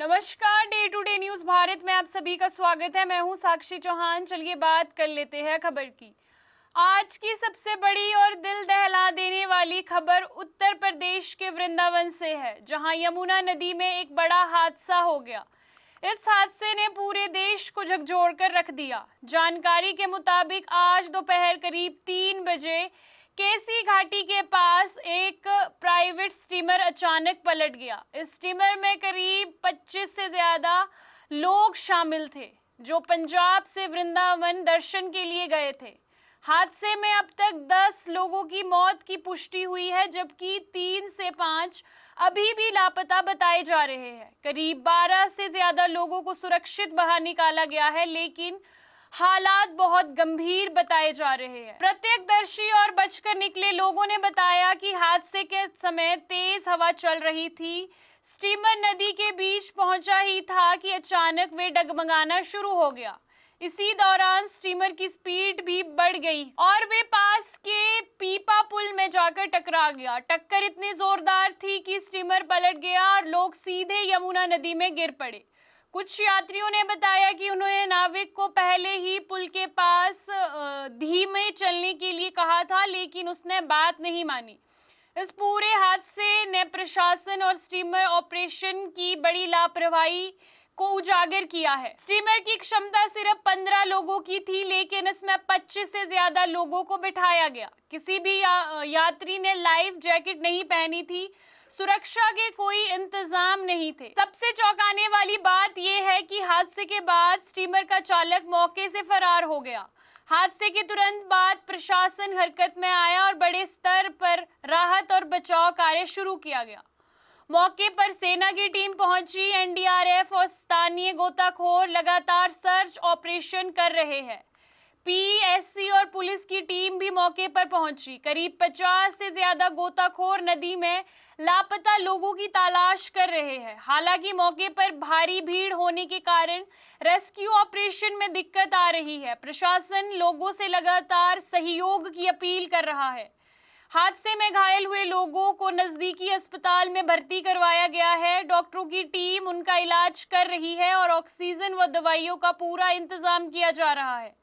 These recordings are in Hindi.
नमस्कार, day to day news Bharat में आप सभी का स्वागत है। मैं हूं साक्षी चौहान। चलिए बात कर लेते हैं खबर की। आज की सबसे बड़ी और दिल दहला देने वाली खबर उत्तर प्रदेश के वृंदावन से है, जहां यमुना नदी में एक बड़ा हादसा हो गया। इस हादसे ने पूरे देश को झकझोर कर रख दिया। जानकारी के मुताबिक आज दोपहर करीब 3 बजे केसी घाटी के पास एक प्राइवेट स्टीमर अचानक पलट गया। इस स्टीमर में करीब 25 से ज्यादा लोग शामिल थे, जो पंजाब से वृंदावन दर्शन के लिए गए थे। हादसे में अब तक 10 लोगों की मौत की पुष्टि हुई है, जबकि 3 से 5 अभी भी लापता बताए जा रहे हैं। करीब 12 से ज्यादा लोगों को सुरक्षित बाहर निकाला गया है, लेकिन हालात बहुत गंभीर बताए जा रहे हैं। प्रत्यक्षदर्शी और बचकर निकले लोगों ने बताया कि हादसे के समय तेज हवा चल रही थी। स्टीमर नदी के बीच पहुंचा ही था कि अचानक वे डगमगाना शुरू हो गया। इसी दौरान स्टीमर की स्पीड भी बढ़ गई और वे पास के पीपा पुल में जाकर टकरा गया। टक्कर इतनी जोरदार थी कि स्टीमर पलट गया और लोग सीधे यमुना नदी में गिर पड़े। कुछ यात्रियों ने बताया कि उन्होंने नाविक को पहले ही पुल के पास धीमे चलने के लिए कहा था, लेकिन उसने बात नहीं मानी। इस पूरे हादसे ने प्रशासन और स्टीमर ऑपरेशन की बड़ी लापरवाही को उजागर किया है। स्टीमर की क्षमता सिर्फ 15 लोगों की थी, लेकिन इसमें 25 से ज्यादा लोगों को बिठाया गया। किसी भी यात्री ने लाइफ जैकेट नहीं पहनी थी। सुरक्षा के कोई इंतजाम नहीं थे। सबसे चौंकाने वाली बात यह है कि हादसे के बाद स्टीमर का चालक मौके से फरार हो गया। हादसे के तुरंत बाद प्रशासन हरकत में आया और बड़े स्तर पर राहत और बचाव कार्य शुरू किया गया। मौके पर सेना की टीम पहुंची। एनडीआरएफ और स्थानीय गोताखोर लगातार सर्च ऑपरेशन कर रहे हैं। पीएससी और पुलिस की टीम भी मौके पर पहुंची। करीब 50 से ज्यादा गोताखोर नदी में लापता लोगों की तलाश कर रहे हैं। हालांकि मौके पर भारी भीड़ होने के कारण रेस्क्यू ऑपरेशन में दिक्कत आ रही है। प्रशासन लोगों से लगातार सहयोग की अपील कर रहा है। हादसे में घायल हुए लोगों को नजदीकी अस्पताल में भर्ती करवाया गया है। डॉक्टरों की टीम उनका इलाज कर रही है और ऑक्सीजन व दवाइयों का पूरा इंतजाम किया जा रहा है।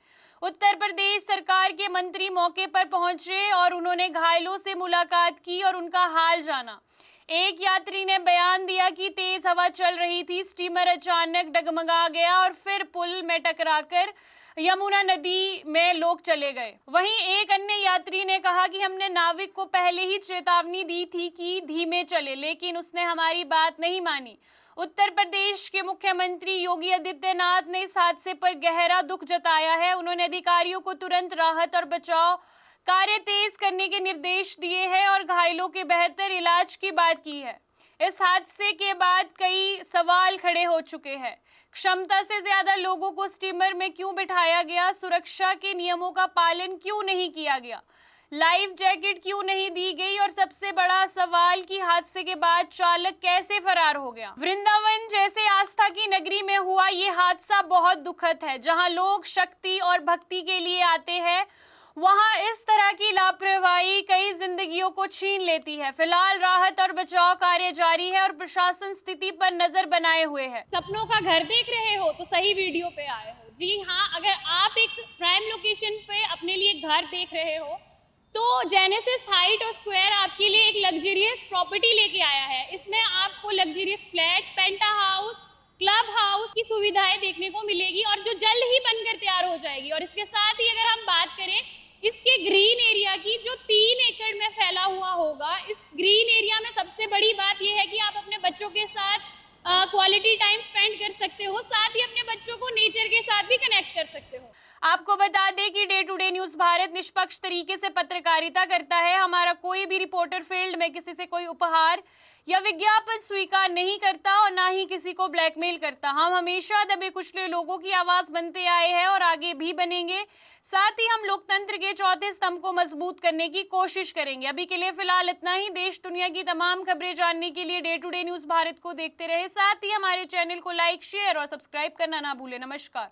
उत्तर प्रदेश सरकार के मंत्री मौके पर पहुंचे और उन्होंने घायलों से मुलाकात की और उनका हाल जाना। एक यात्री ने बयान दिया कि तेज हवा चल रही थी, स्टीमर अचानक डगमगा गया और फिर पुल में टकराकर यमुना नदी में लोग चले गए। वहीं एक अन्य यात्री ने कहा कि हमने नाविक को पहले ही चेतावनी दी थी कि धीमे चले, लेकिन उसने हमारी बात नहीं मानी। उत्तर प्रदेश के मुख्यमंत्री योगी आदित्यनाथ ने इस हादसे पर गहरा दुख जताया है। उन्होंने अधिकारियों को तुरंत राहत और बचाव कार्य तेज करने के निर्देश दिए हैं और घायलों के बेहतर इलाज की बात की है। इस हादसे के बाद कई सवाल खड़े हो चुके हैं। क्षमता से ज्यादा लोगों को स्टीमर में क्यों बिठाया गया? सुरक्षा के नियमों का पालन क्यों नहीं किया गया? लाइफ जैकेट क्यों नहीं दी गई? और सबसे बड़ा सवाल कि हादसे के बाद चालक कैसे फरार हो गया? वृंदावन जैसे आस्था की नगरी में हुआ ये हादसा बहुत दुखद है। जहां लोग शक्ति और भक्ति के लिए आते हैं, वहां इस तरह की लापरवाही कई जिंदगियों को छीन लेती है। फिलहाल राहत और बचाव कार्य जारी है और प्रशासन स्थिति पर नजर बनाए हुए है। सपनों का घर देख रहे हो तो सही वीडियो पे आए हो। जी हाँ, अगर आप एक प्राइम लोकेशन पे अपने लिए घर देख रहे हो तो जेनेसिस हाइट और स्क्वायर आपके लिए एक लग्जरियस प्रॉपर्टी लेके आया है। इसमें आपको लग्जरियस फ्लैट, पेंटा हाउस, क्लब हाउस की सुविधाएं देखने को मिलेगी और जो जल्द ही बनकर तैयार हो जाएगी। और इसके साथ ही अगर हम बात करें इसके ग्रीन एरिया की, जो 3 एकड़ में फैला हुआ होगा, इस ग्रीन एरिया में सबसे बड़ी बात यह है कि आप अपने बच्चों के साथ क्वालिटी टाइम स्पेंड कर सकते हो, साथ ही अपने बच्चों को नेचर के साथ भी कनेक्ट कर सकते हो। आपको बता दें कि day to day news Bharat निष्पक्ष तरीके से पत्रकारिता करता है। हमारा कोई भी रिपोर्टर फील्ड में किसी से कोई उपहार या विज्ञापन स्वीकार नहीं करता और ना ही किसी को ब्लैकमेल करता। हम हमेशा दबे कुचले लोगों की आवाज बनते आए हैं और आगे भी बनेंगे। साथ ही हम लोकतंत्र के चौथे स्तंभ को मजबूत करने की कोशिश करेंगे। अभी के लिए फिलहाल इतना ही। देश दुनिया की तमाम खबरें जानने के लिए day to day news Bharat को देखते रहे। साथ ही हमारे चैनल को लाइक, शेयर और सब्सक्राइब करना ना भूलें। नमस्कार।